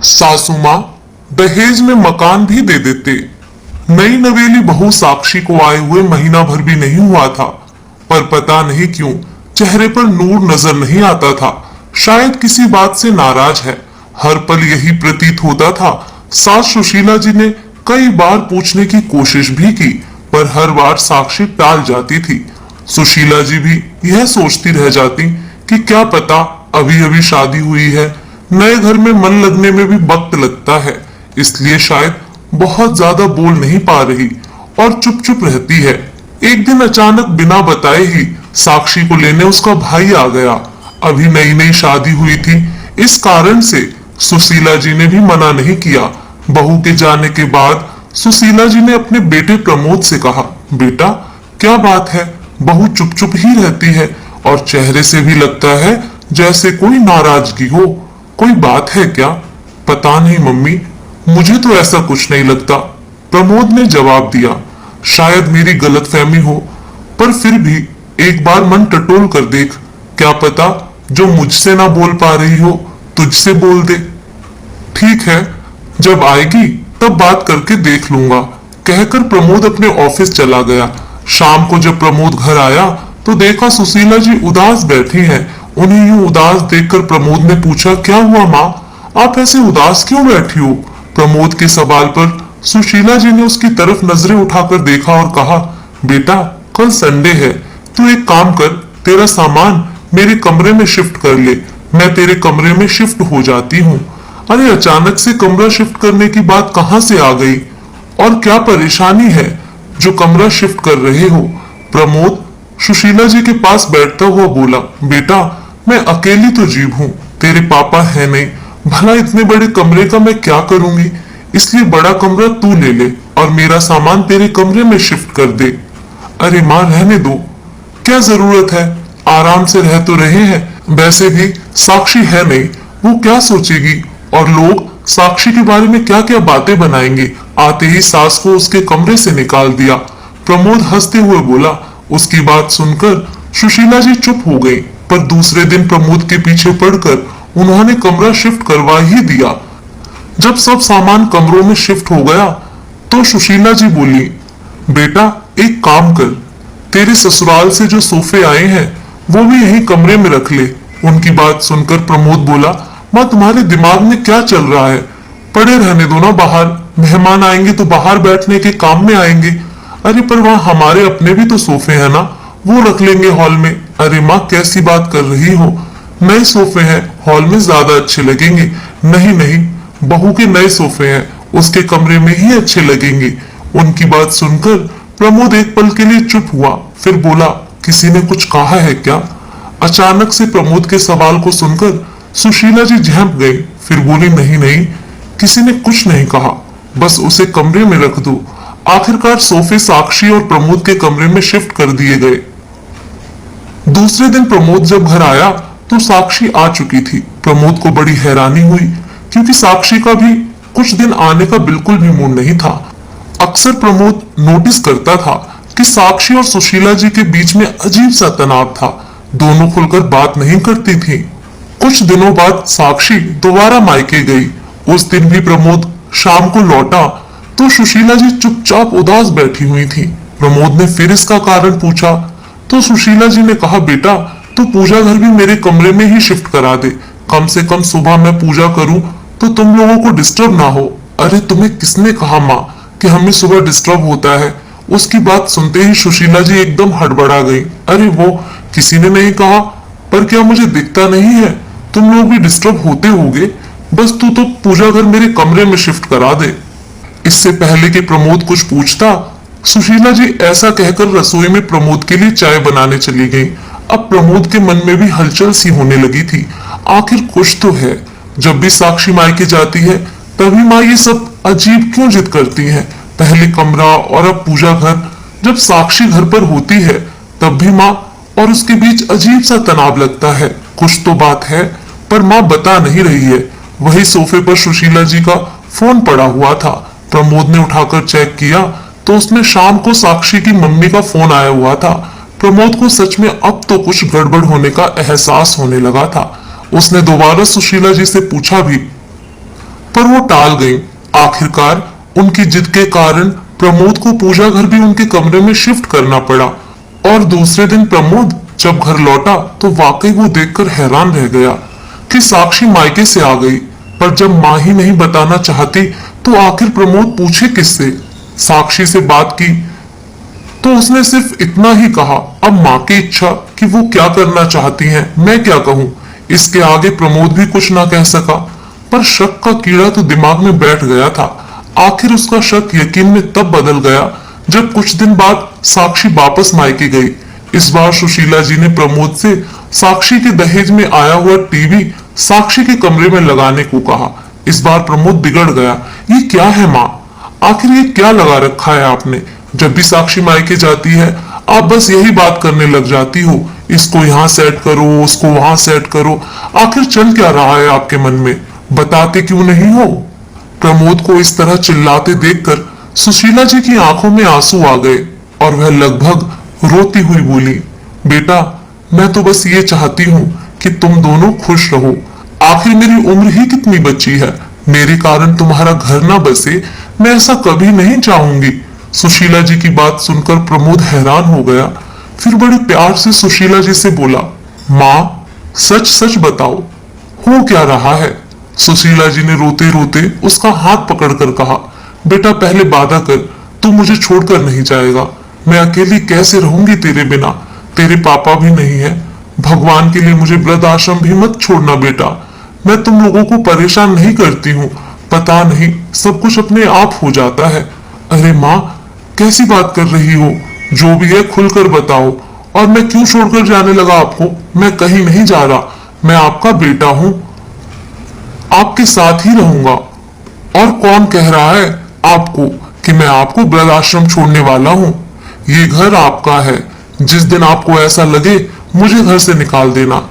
सासू माँ दहेज में मकान भी दे देते। नई नवेली बहू साक्षी को आए हुए महीना भर भी नहीं हुआ था, पर पता नहीं क्यों चेहरे पर नूर नजर नहीं आता था। शायद किसी बात से नाराज है। हर पल यही प्रतीत होता था। सास सुशीला जी ने कई बार पूछने की कोशिश भी की, पर हर बार साक्षी टाल जाती थी। सुशीला जी भी यह सोचती रह जाती कि क्या पता अभी अभी शादी हुई है, नए घर में मन लगने में भी वक्त लगता है, इसलिए शायद बहुत ज्यादा बोल नहीं पा रही और चुप चुप रहती है। एक दिन अचानक बिना बताए ही साक्षी को लेने उसका भाई आ गया। अभी नई नई शादी हुई थी, इस कारण से सुशीला जी ने भी मना नहीं किया। बहू के जाने के बाद सुशीला जी ने अपने बेटे प्रमोद से कहा, बेटा क्या बात है, बहू चुप चुप ही रहती है और चेहरे से भी लगता है जैसे कोई नाराजगी हो। कोई बात है क्या? पता नहीं मम्मी, मुझे तो ऐसा कुछ नहीं लगता, प्रमोद ने जवाब दिया। शायद मेरी गलतफहमी हो, पर फिर भी एक बार मन टटोल कर देख, क्या पता जो मुझसे ना बोल पा रही हो तुझसे बोल दे। ठीक है, जब आएगी तब बात करके देख लूंगा, कहकर प्रमोद अपने ऑफिस चला गया। शाम को जब प्रमोद घर आया तो देखा सुशीला जी उदास बैठी हैं। उन्हें यूं उदास देखकर प्रमोद ने पूछा, क्या हुआ माँ, आप ऐसे उदास क्यों बैठी हो? प्रमोद के सवाल पर सुशीला जी ने उसकी तरफ नजरें उठाकर देखा और कहा, बेटा कल संडे है, तू एक काम कर, तेरा सामान मेरे कमरे में शिफ्ट कर ले, मैं तेरे कमरे में शिफ्ट हो जाती हूँ। अरे अचानक से कमरा शिफ्ट करने की बात कहाँ से आ गई, और क्या परेशानी है जो कमरा शिफ्ट कर रहे हो? प्रमोद सुशीला जी के पास बैठता हुआ बोला, बेटा मैं अकेली तो जीव हूँ, तेरे पापा है नहीं, भला इतने बड़े कमरे का मैं क्या करूंगी, इसलिए बड़ा कमरा तू ले ले और मेरा सामान तेरे कमरे में शिफ्ट कर दे। अरे माँ रहने दो, क्या जरूरत है, आराम से रह तो रहे हैं, वैसे भी साक्षी है नहीं, वो क्या सोचेगी, और लोग साक्षी के बारे में क्या क्या बातें बनाएंगे। आते ही सास को उसके कमरे से निकाल दिया। प्रमोद हंसते हुए बोला। उसकी बात सुनकर सुशीला जी चुप हो गई, पर दूसरे दिन प्रमोद के पीछे पड़कर उन्होंने कमरा शिफ्ट करवा ही दिया। जब सब सामान कमरों में शिफ्ट हो गया तो सुशीला जी बोली, बेटा एक काम कर, तेरे ससुराल से जो सोफे आए हैं वो भी यही कमरे में रख ले। उनकी बात सुनकर प्रमोद बोला, माँ तुम्हारे दिमाग में क्या चल रहा है, पड़े रहने दो ना बाहर, मेहमान आएंगे तो बाहर बैठने के काम में आएंगे। अरे पर वहां हमारे अपने भी तो सोफे हैं ना, वो रख लेंगे हॉल में। अरे माँ कैसी बात कर रही हो, नए सोफे हैं, हॉल में ज्यादा अच्छे लगेंगे। नहीं नहीं, बहू के नए सोफे हैं, उसके कमरे में ही अच्छे लगेंगे। उनकी बात सुनकर प्रमोद एक पल के लिए चुप हुआ, फिर बोला, किसी ने कुछ कहा है क्या? अचानक से प्रमोद के सवाल को सुनकर सुशीला जी झेंप गई, फिर बोली, नहीं नहीं, किसी ने कुछ नहीं कहा, बस उसे कमरे में रख दो। आखिरकार सोफे साक्षी और प्रमोद के कमरे में शिफ्ट कर दिए गए। दूसरे दिन प्रमोद जब घर आया तो साक्षी आ चुकी थी। प्रमोद को बड़ी हैरानी हुई, क्योंकि साक्षी का भी कुछ दिन आने का बिल्कुल भी मूड नहीं था। अक्सर प्रमोद नोटिस करता था कि साक्षी और सुशीला जी के बीच में अजीब सा तनाव था, दोनों खुलकर बात नहीं करती थी। कुछ दिनों बाद साक्षी दोबारा मायके गई। उस दिन भी प्रमोद शाम को लौटा तो सुशीला जी चुपचाप उदास बैठी हुई थी। प्रमोद ने फिर इसका कारण पूछा तो सुशीला जी ने कहा, बेटा तू पूजा घर भी मेरे कमरे में ही शिफ्ट करा दे, कम से कम सुबह मैं पूजा करूं तो तुम लोगों को डिस्टर्ब ना हो। अरे तुम्हें किसने कहा माँ कि हमें सुबह डिस्टर्ब होता है? उसकी बात सुनते ही सुशीला जी एकदम हड़बड़ा गई। अरे वो किसी ने नहीं कहा, पर क्या मुझे दिखता नहीं है? तुम लोग भी डिस्टर्ब होते होगे, बस तू तो पूजा घर मेरे कमरे में शिफ्ट करा दे। इससे पहले कि प्रमोद कुछ पूछता, सुशीला जी ऐसा कहकर रसोई में प्रमोद के लिए चाय बनाने चली गई। अब प्रमोद के मन में भी हलचल सी होने लगी थी, आखिर कुछ तो है। जब भी साक्षी मायके जाती है तभी माँ ये सब अजीब क्यों जिद करती है, पहले कमरा और अब पूजा घर। जब साक्षी घर पर होती है तब भी माँ और उसके बीच अजीब सा तनाव लगता है, कुछ तो बात है, पर माँ बता नहीं रही है। वही सोफे पर सुशीला जी का फोन पड़ा हुआ था। प्रमोद ने उठाकर चेक किया तो उसमें शाम को साक्षी की मम्मी का फोन आया हुआ था। प्रमोद को सच में अब तो कुछ गड़बड़ होने का एहसास होने लगा था। उसने दोबारा सुशीला जी से पूछा भी, पर वो टाल गई। आखिरकार उनकी जिद के कारण प्रमोद को पूजा घर भी उनके कमरे में शिफ्ट करना पड़ा। और दूसरे दिन प्रमोद जब घर लौटा तो वाकई वो देखकर हैरान रह गया कि साक्षी मायके से आ गई। पर जब माँ ही नहीं बताना चाहती तो आखिर प्रमोद पूछे किससे। साक्षी से बात की तो उसने सिर्फ इतना ही कहा, अब माँ की इच्छा कि वो क्या करना चाहती हैं, मैं क्या कहूँ। इसके आगे प्रमोद भी कुछ ना कह सका। पर शक का कीड़ा तो दिमाग में बैठ गया था। आखिर उसका शक यकीन में तब बदल गया जब कुछ दिन बाद साक्षी वापस मायके गई। इस बार सुशीला जी ने प्रमोद से साक्षी के दहेज में आया हुआ टीवी साक्षी के कमरे में लगाने को कहा। इस बार प्रमोद बिगड़ गया। ये क्या है माँ, आखिर ये क्या लगा रखा है आपने? जब भी साक्षी मायके जाती है आप बस यही बात करने लग जाती हो, इसको यहाँ सेट करो, उसको वहां सेट करो। आखिर चल क्या रहा है आपके मन में, बताते क्यों नहीं हो? प्रमोद को इस तरह चिल्लाते देखकर सुशीला जी की आंखों में आंसू आ गए और वह लगभग रोती हुई बोली, बेटा मैं तो बस ये चाहती हूँ कि तुम दोनों खुश रहो। आखिर मेरी उम्र ही कितनी बची है, मेरे कारण तुम्हारा घर ना बसे, मैं ऐसा कभी नहीं चाहूंगी। सुशीला जी की बात सुनकर प्रमोद हैरान हो गया। फिर बड़े प्यार से सुशीला जी से बोला, माँ सच सच बताओ हो क्या रहा है? सुशीला जी ने रोते रोते उसका हाथ पकड़कर कहा, बेटा पहले वादा कर, तू मुझे छोड़कर नहीं जाएगा। मैं अकेली कैसे रहूंगी तेरे बिना, तेरे पापा भी नहीं है। भगवान के लिए मुझे वृद्ध आश्रम भी मत छोड़ना बेटा। मैं तुम लोगों को परेशान नहीं करती हूँ, पता नहीं सब कुछ अपने आप हो जाता है। अरे माँ कैसी बात कर रही हो, जो भी है खुलकर बताओ। और मैं क्यों छोड़कर जाने लगा आपको? मैं कहीं नहीं जा रहा, मैं आपका बेटा हूँ, आपके साथ ही रहूंगा। और कौन कह रहा है आपको कि मैं आपको वृद्ध आश्रम छोड़ने वाला हूँ? ये घर आपका है, जिस दिन आपको ऐसा लगे मुझे घर से निकाल देना।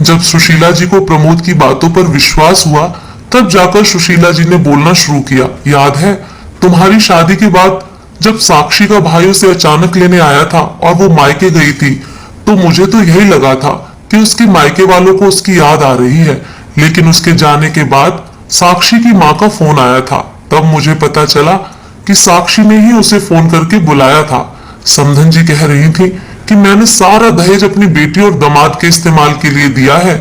जब सुशीला जी को प्रमोद की बातों पर विश्वास हुआ तब जाकर सुशीला जी ने बोलना शुरू किया, याद है तुम्हारी शादी के बाद जब साक्षी का भाई उसे अचानक लेने आया था और वो मायके गई थी, तो मुझे तो यही लगा था कि उसके मायके वालों को उसकी याद आ रही है। लेकिन उसके जाने के बाद साक्षी की माँ का फोन आया था, तब मुझे पता चला कि साक्षी ने ही उसे फोन करके बुलाया था। समधन जी कह रही थी कि मैंने सारा दहेज अपनी बेटी और दामाद के इस्तेमाल के लिए दिया है,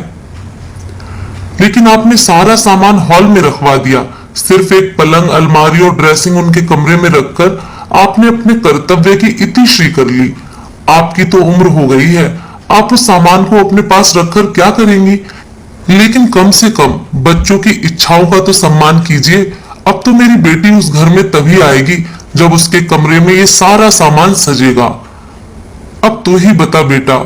लेकिन आपने सारा सामान हॉल में रखवा दिया। सिर्फ एक पलंग, अलमारी और ड्रेसिंग उनके कमरे में रखकर आपने अपने कर्तव्य की इतिश्री कर ली। आपकी तो उम्र हो गई है, आप उस सामान को अपने पास रखकर क्या करेंगी? लेकिन कम से कम बच्चों की इच्छाओं का तो सम्मान कीजिए। अब तो मेरी बेटी उस घर में तभी आएगी जब उसके कमरे में ये सारा सामान सजेगा। अब तू ही बता बेटा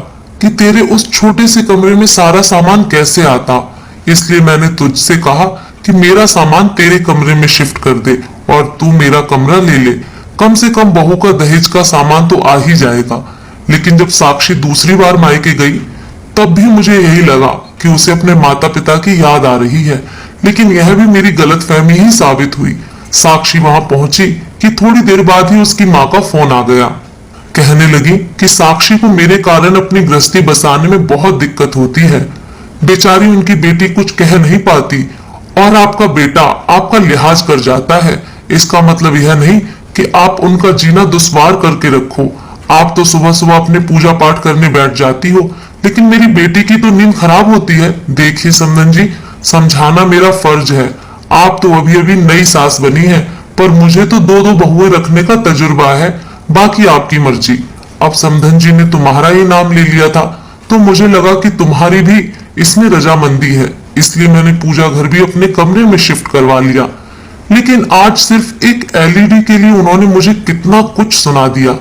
कि तेरे उस छोटे से कमरे में सारा सामान कैसे आता। इसलिए मैंने तुझसे कहा कि मेरा सामान तेरे कमरे में शिफ्ट कर दे और तू मेरा कमरा ले ले। कम से कम बहू का दहेज का सामान तो आ ही जाएगा। लेकिन जब साक्षी दूसरी बार मायके गई तब भी मुझे यही लगा कि उसे अपने माता पिता की याद आ रही है, लेकिन यह भी मेरी गलतफहमी ही साबित हुई। साक्षी वहां पहुंची कि थोड़ी देर बाद ही उसकी माँ का फोन आ गया। कहने लगी कि साक्षी को मेरे कारण अपनी गृहस्थी बसाने में बहुत दिक्कत होती है, बेचारी उनकी बेटी कुछ कह नहीं पाती और आपका बेटा आपका लिहाज कर जाता है। इसका मतलब यह नहीं कि आप उनका जीना दुश्वार करके रखो। आप तो सुबह सुबह अपने पूजा पाठ करने बैठ जाती हो, लेकिन मेरी बेटी की तो नींद खराब होती है। देखिए समधन जी, समझाना मेरा फर्ज है। आप तो अभी अभी नई सास बनी है, पर मुझे तो दो दो बहुएं रखने का तजुर्बा है। बाकी आपकी मर्जी। अब समधन जी ने तुम्हारा ही नाम ले लिया था तो मुझे लगा कि तुम्हारी भी इसमें रजामंदी है, इसलिए मैंने पूजा घर भी अपने कमरे में शिफ्ट करवा लिया। लेकिन आज सिर्फ एक एलईडी के लिए उन्होंने मुझे कितना कुछ सुना दिया।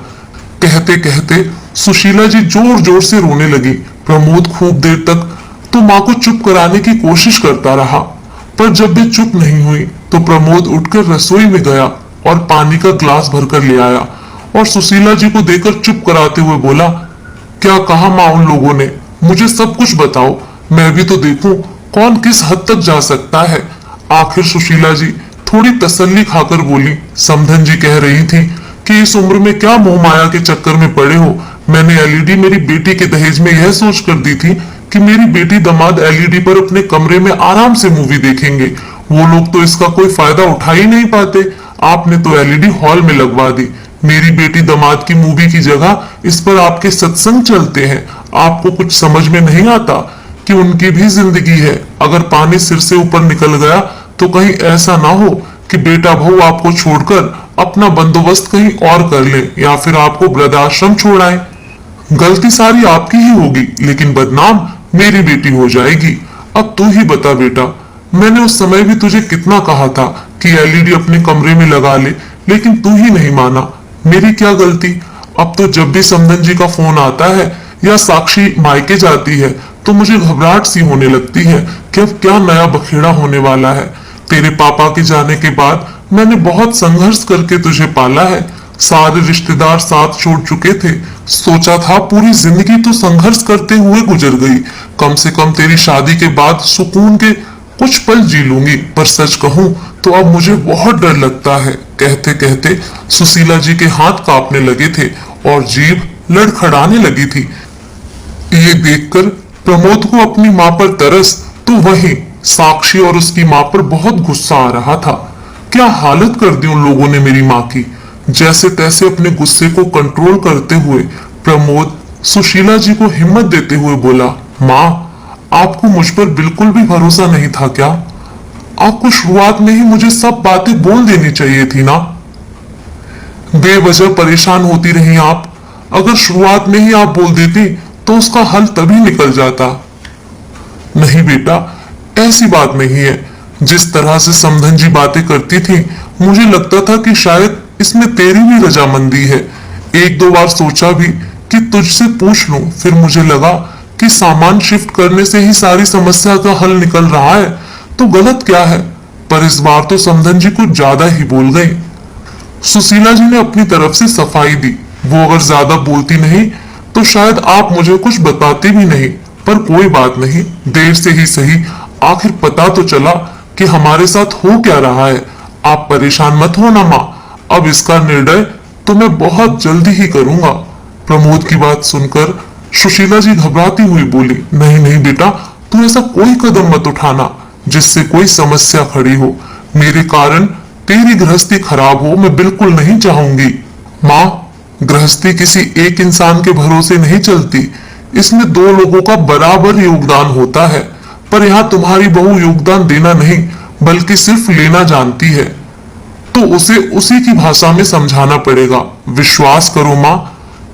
कहते कहते सुशीला जी जोर जोर से रोने लगी। प्रमोद खूब देर तक तो माँ को चुप कराने की कोशिश करता रहा, पर जब भी चुप नहीं हुई तो प्रमोद उठकर रसोई में गया और पानी का ग्लास भरकर ले आया और सुशीला जी को देकर चुप कराते हुए बोला, क्या कहा माँ उन लोगों ने? मुझे सब कुछ बताओ, मैं भी तो देखूं कौन किस हद तक जा सकता है। आखिर सुशीला जी थोड़ी तसल्ली खाकर बोली, समधन जी कह रही थी कि इस उम्र में क्या मोह माया के चक्कर में पड़े हो। मैंने एलईडी मेरी बेटी के दहेज में यह सोच कर दी थी कि मेरी बेटी दामाद एलईडी पर अपने कमरे में आराम से मूवी देखेंगे वो लोग तो इसका कोई फायदा उठा ही नहीं पाते। आपने तो एलईडी हॉल में लगवा दी। मेरी बेटी दामाद की मूवी की जगह इस पर आपके सत्संग चलते हैं। आपको कुछ समझ में नहीं आता कि उनकी भी जिंदगी है। अगर पानी सिर से ऊपर निकल गया तो कहीं ऐसा ना हो कि बेटा बहू आपको छोड़कर अपना बंदोबस्त कहीं और कर ले या फिर आपको वृद्धाश्रम छोड़ाए। गलती सारी आपकी ही होगी, लेकिन बदनाम मेरी बेटी हो जाएगी। अब तू ही बता बेटा, मैंने उस समय भी तुझे कितना कहा था कि एलईडी अपने कमरे में लगा ले, लेकिन तू ही नहीं माना। मेरी क्या गलती? अब तो जब भी समधन जी का फोन आता है या साक्षी मायके जाती है तो मुझे घबराहट सी होने लगती है कि अब क्या नया बखेड़ा होने वाला है। तेरे पापा के जाने के बाद मैंने बहुत संघर्ष करके तुझे पाला है। सारे रिश्तेदार साथ छोड़ चुके थे। सोचा था पूरी जिंदगी तो संघर्ष करते हुए गुजर गई, कम से कम तेरी शादी के बाद सुकून के कुछ पल जी लूंगी। पर सच कहूं तो अब मुझे बहुत डर लगता है। कहते कहते सुशीला जी के हाथ कांपने लगे थे और जीभ लड़खड़ाने लगी थी। ये देखकर प्रमोद को अपनी मां पर तरस तो वहीं साक्षी और उसकी मां पर बहुत गुस्सा आ रहा था। क्या हालत कर दी उन लोगों ने मेरी मां की। जैसे तैसे अपने गुस्से को कंट्रोल करते हुए प्रमोद सुशीला जी को हिम्मत देते हुए बोला, मां, आपको मुझ पर बिल्कुल भी भरोसा नहीं था क्या? आपको शुरुआत में ही मुझे सब बातें बोल देनी चाहिए थी ना। बेवजह परेशान होती रही आप। अगर शुरुआत में ही आप बोल देती तो उसका हल तभी निकल जाता। नहीं बेटा, ऐसी बात नहीं है। जिस तरह से समधन जी बातें करती थी मुझे लगता था कि शायद इसमें तेरी भी रजामंदी है। एक दो बार सोचा भी कि तुझसे पूछ लूं, फिर मुझे लगा कि सामान शिफ्ट करने से ही सारी समस्या का हल निकल रहा है तो गलत क्या है। पर इस बार तो समधन जी कुछ ज्यादा ही बोल गई। सुशीला जी ने अपनी तरफ से सफाई दी। वो अगर ज्यादा बोलती नहीं तो शायद आप मुझे कुछ बताते भी नहीं। पर कोई बात नहीं, देर से ही सही आखिर पता तो चला कि हमारे साथ हो क्या रहा है। आप परेशान मत हो ना मां, अब इसका निर्णय तो मैं बहुत जल्दी ही करूंगा। प्रमोद की बात सुनकर सुशीला जी घबराती हुई बोली, नहीं नहीं बेटा, तू ऐसा कोई कदम मत उठाना जिससे कोई समस्या खड़ी हो। मेरे कारण तेरी गृहस्थी खराब हो मैं बिल्कुल नहीं चाहूंगी। माँ, गृहस्थी किसी एक इंसान के भरोसे नहीं चलती। इसमें दो लोगों का बराबर योगदान होता है। पर यहाँ तुम्हारी बहू योगदान देना नहीं बल्कि सिर्फ लेना जानती है, तो उसे उसी की भाषा में समझाना पड़ेगा। विश्वास करो माँ,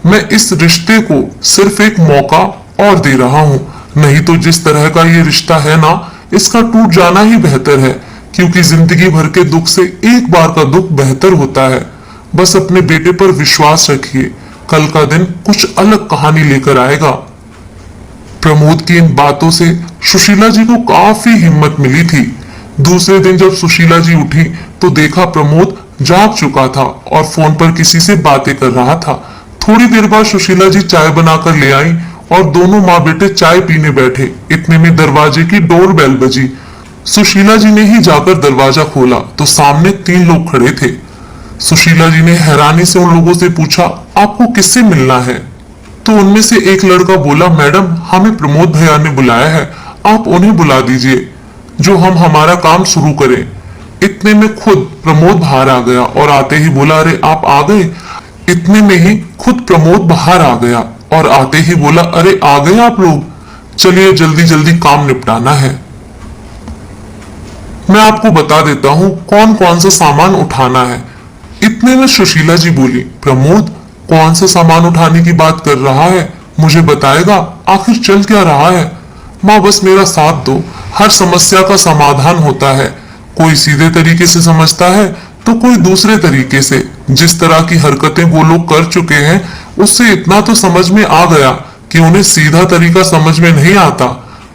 मैं इस रिश्ते को सिर्फ एक मौका और दे रहा हूँ। नहीं तो जिस तरह का ये रिश्ता है ना, इसका टूट जाना ही बेहतर है, क्योंकि जिंदगी भर के दुख से एक बार का दुख बेहतर होता है। बस अपने बेटे पर विश्वास रखिए, कल का दिन कुछ अलग कहानी लेकर आएगा। प्रमोद की इन बातों से सुशीला जी को काफी हिम्मत मिली थी। दूसरे दिन जब सुशीला जी उठी तो देखा प्रमोद जाग चुका था और फोन पर किसी से बातें कर रहा था। थोड़ी देर बाद सुशीला जी चाय बनाकर ले आई और दोनों माँ बेटे चाय पीने बैठे। इतने में दरवाजे की डोर बेल बजी। सुशीला जी ने ही जाकर दरवाजा खोला तो सामने 3 लोग खड़े थे। सुशीला जी ने हैरानी से उन लोगों से पूछा, आपको किससे मिलना है? तो उनमें से एक लड़का बोला, मैडम, हमें प्रमोद भैया ने बुलाया है, आप उन्हें बुला दीजिए जो हम हमारा काम शुरू करें। इतने में खुद प्रमोद बाहर आ गया और आते ही बोला, अरे आप आ गए। इतने में ही खुद प्रमोद बाहर आ गया और आते ही बोला, अरे आ गए आप लोग, चलिए जल्दी जल्दी काम निपटाना है। मैं आपको बता देता हूं कौन कौन सा सामान उठाना है। इतने में सुशीला जी बोली, प्रमोद कौन सा सामान उठाने की बात कर रहा है, मुझे बताएगा आखिर चल क्या रहा है? माँ, बस मेरा साथ दो, हर समस्या का समाधान होता है। कोई सीधे तरीके से समझता है तो कोई दूसरे तरीके से। जिस तरह की हरकतें वो लोग कर चुके हैं उससे इतना तो समझ में आ गया कि उन्हें सीधा तरीका समझ में नहीं आता,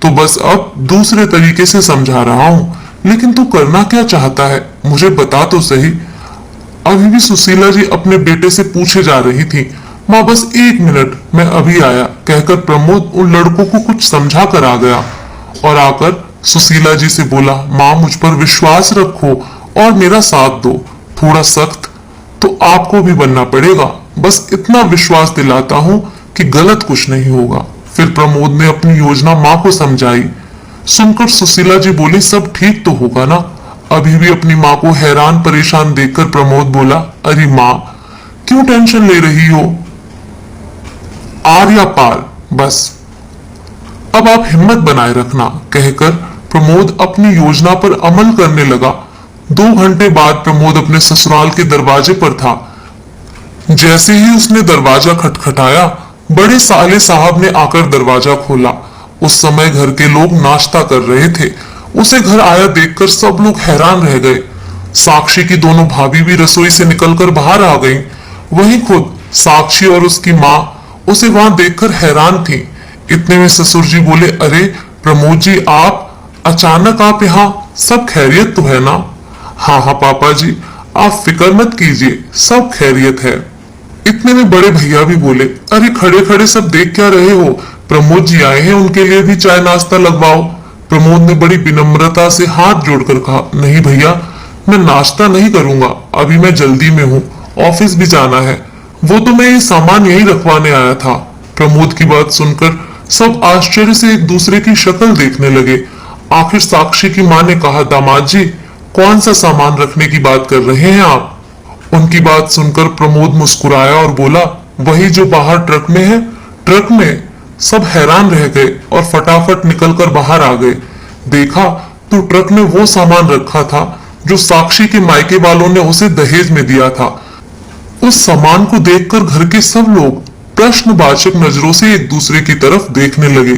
तो बस अब दूसरे तरीके से समझा रहा हूं। लेकिन तू करना क्या चाहता है, मुझे बता तो सही। अभी भी सुशीला जी अपने बेटे से पूछे जा रही थी। माँ, बस 1 मिनट, मैं अभी आया, कहकर प्रमोद उन लड़कों को कुछ समझा कर आ गया और आकर सुशीला जी से बोला, माँ, मुझ पर विश्वास रखो और मेरा साथ दो। थोड़ा सख्त तो आपको भी बनना पड़ेगा, बस इतना विश्वास दिलाता हूं कि गलत कुछ नहीं होगा। फिर प्रमोद ने अपनी योजना माँ को समझाई। सुनकर सुशीला जी बोली, सब ठीक तो होगा ना? अभी भी अपनी माँ को हैरान परेशान देखकर प्रमोद बोला, अरे माँ, क्यों टेंशन ले रही हो? आर या पार, बस अब आप हिम्मत बनाए रखना, कहकर प्रमोद अपनी योजना पर अमल करने लगा। 2 घंटे बाद प्रमोद अपने ससुराल के दरवाजे पर था। जैसे ही उसने दरवाजा खटखटाया, बड़े साले साहब ने आकर दरवाजा खोला। उस समय घर के लोग नाश्ता कर रहे थे। उसे घर आया देखकर सब लोग हैरान रह गए। साक्षी की दोनों भाभी भी रसोई से निकलकर बाहर आ गईं। वहीं खुद साक्षी और उसकी माँ उसे वहां देखकर हैरान थी। इतने में ससुर जी बोले, अरे प्रमोद जी, आप अचानक आप यहाँ, सब खैरियत तो है ना? हाँ हाँ पापा जी, आप फिक्र मत कीजिए, सब खैरियत है। इतने में बड़े भैया भी बोले, अरे खड़े खड़े सब देख क्या रहे हो? प्रमोद जी आए हैं, उनके लिए भी चाय नाश्ता लगवाओ। प्रमोद ने बड़ी विनम्रता से हाथ जोड़कर कहा, नहीं भैया, मैं नाश्ता नहीं करूंगा, अभी मैं जल्दी में हूँ, ऑफिस भी जाना है। वो तो मैं ये सामान यही रखवाने आया था। प्रमोद की बात सुनकर सब आश्चर्य से एक दूसरे की शक्ल देखने लगे। आखिर साक्षी की मां ने कहा, दामाद जी, कौन सा सामान रखने की बात कर रहे हैं आप? उनकी बात सुनकर प्रमोद मुस्कुराया और बोला, वही जो बाहर ट्रक में है। ट्रक में? सब हैरान रह गए और फटाफट निकलकर बाहर आ गए। देखा तो ट्रक में वो सामान रखा था जो साक्षी के मायके वालों ने उसे दहेज में दिया था। उस सामान को देखकर घर के सब लोग प्रश्नवाचक नजरों से एक दूसरे की तरफ देखने लगे।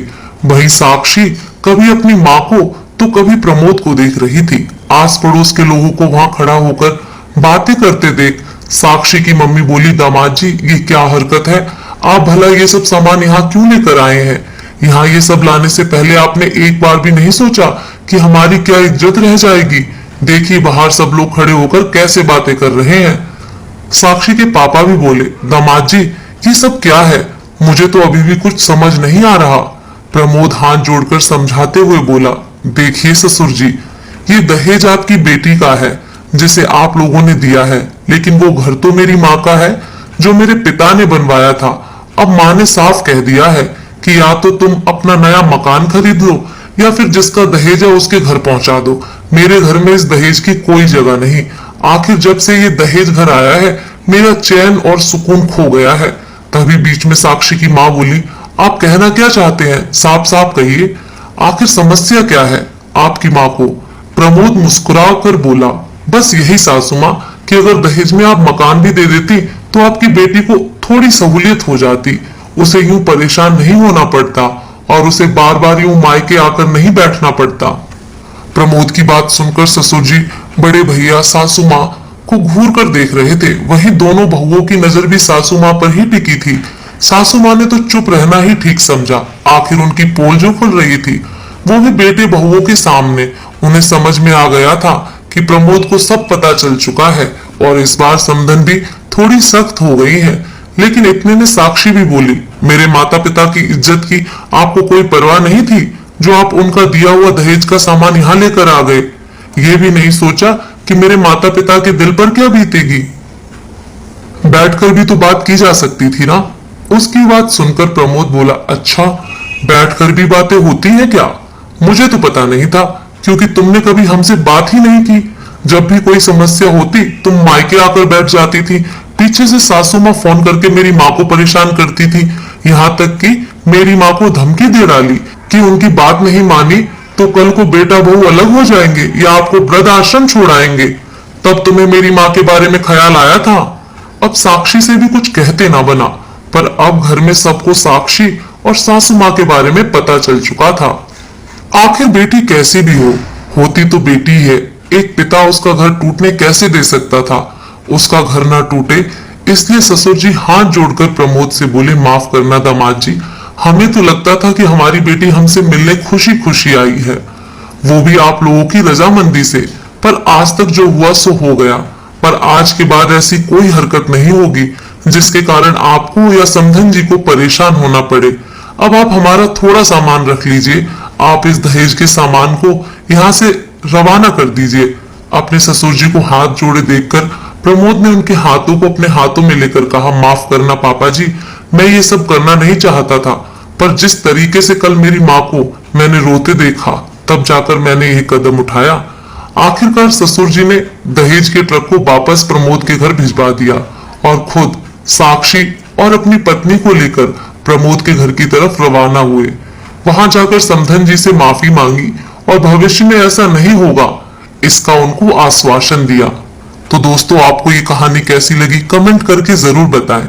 वहीं साक्षी कभी अपनी माँ को तो कभी प्रमोद को देख रही थी। आस पड़ोस के लोगों को वहां खड़ा होकर बातें करते देख साक्षी की मम्मी बोली, दामाद जी, ये क्या हरकत है? आप भला ये सब सामान यहाँ क्यों लेकर आए हैं? यहाँ ये सब लाने से पहले आपने एक बार भी नहीं सोचा कि हमारी क्या इज्जत रह जाएगी? देखिए बाहर सब लोग खड़े होकर कैसे बातें कर रहे हैं। साक्षी के पापा भी बोले, दामाद जी, ये सब क्या है? मुझे तो अभी भी कुछ समझ नहीं आ रहा। प्रमोद हाथ जोड़कर समझाते हुए बोला, देखिए ससुर जी, ये दहेज आपकी बेटी का है जिसे आप लोगों ने दिया है, लेकिन वो घर तो मेरी माँ का है जो मेरे पिता ने बनवाया था। अब माँ ने साफ कह दिया है कि या तो तुम अपना नया मकान खरीद लो या फिर जिसका दहेज है उसके घर पहुंचा दो। मेरे घर में इस दहेज की कोई जगह नहीं। आखिर जब से ये दहेज घर आया है, मेरा चैन और सुकून खो गया है। तभी बीच में साक्षी की माँ बोली, आप कहना क्या चाहते हैं? साफ साफ कहिए, आखिर समस्या क्या है आपकी माँ को? प्रमोद मुस्कुरा कर बोला, बस यही सासू माँ कि अगर दहेज में आप मकान भी दे देती तो आपकी बेटी को थोड़ी सहूलियत हो जाती, उसे यूं परेशान नहीं होना पड़ता और उसे बार बार यूं मायके आकर नहीं बैठना पड़ता। प्रमोद की बात सुनकर ससुर जी, बड़े भैया सासू माँ को घूर कर देख रहे थे। वहीं दोनों बहुओं की नजर भी सासू माँ पर ही टिकी थी। सासू माँ ने तो चुप रहना ही ठीक समझा। आखिर उनकी पोल जो खुल रही थी, वो भी बेटे बहुओं के सामने। उन्हें समझ में आ गया था कि प्रमोद को सब पता चल चुका है और इस बार समधन भी थोड़ी सख्त हो गई है। लेकिन इतने में साक्षी भी बोली, मेरे माता पिता की इज्जत की आपको कोई परवाह नहीं थी जो आप उनका दिया हुआ दहेज का सामान यहाँ लेकर आ गए? ये भी नहीं सोचा कि मेरे माता पिता के दिल पर क्या बीतेगी? बैठकर भी तो बात की जा सकती थी ना। उसकी बात सुनकर प्रमोद बोला, अच्छा, बैठकर भी बातें होती हैं क्या? मुझे तो पता नहीं था, क्योंकि तुमने कभी हमसे बात ही नहीं की। जब भी कोई समस्या होती तुम मायके आकर बैठ जाती थी। पीछे से सासू माँ फोन करके मेरी माँ को परेशान करती थी, यहाँ तक कि मेरी माँ को धमकी दे डाली कि उनकी बात नहीं मानी तो कल को बेटा बहू अलग हो जाएंगे या आपको वृद्ध आश्रम छोड़ाएंगे। तब तुम्हें मेरी माँ के बारे में ख्याल आया था। अब साक्षी से भी कुछ कहते ना बना, पर अब घर में सबको साक्षी और सासू माँ के बारे में पता चल चुका था। आखिर बेटी कैसी भी होती तो बेटी है। एक पिता उसका घर टूटने कैसे दे सकता था? उसका घर ना टूटे इसलिए ससुर जी हाथ जोड़कर प्रमोद से बोले, माफ करना दामाद जी, हमें तो लगता था कि हमारी बेटी हमसे मिलने खुशी खुशी आई है, वो भी आप लोगों की रजामंदी से। पर आज तक जो हुआ सो हो गया। पर आज के बाद ऐसी कोई हरकत नहीं होगी जिसके कारण आपको या समधन जी को परेशान होना पड़े। अब आप हमारा थोड़ा सामान रख लीजिए। आप इस दहेज के सामान को यहाँ से रवाना कर दीजिए। अपने ससुर जी को हाथ जोड़े देखकर प्रमोद ने उनके हाथों को अपने हाथों में लेकर कहा, माफ करना पापा जी, मैं ये सब करना नहीं चाहता था, पर जिस तरीके से कल मेरी माँ को मैंने रोते देखा तब जाकर मैंने यह कदम उठाया। आखिरकार ससुर जी ने दहेज के ट्रक को वापस प्रमोद के घर भिजवा दिया और खुद साक्षी और अपनी पत्नी को लेकर प्रमोद के घर की तरफ रवाना हुए। वहां जाकर समधन जी से माफी मांगी और भविष्य में ऐसा नहीं होगा इसका उनको आश्वासन दिया। तो दोस्तों, आपको ये कहानी कैसी लगी कमेंट करके जरूर बताएं।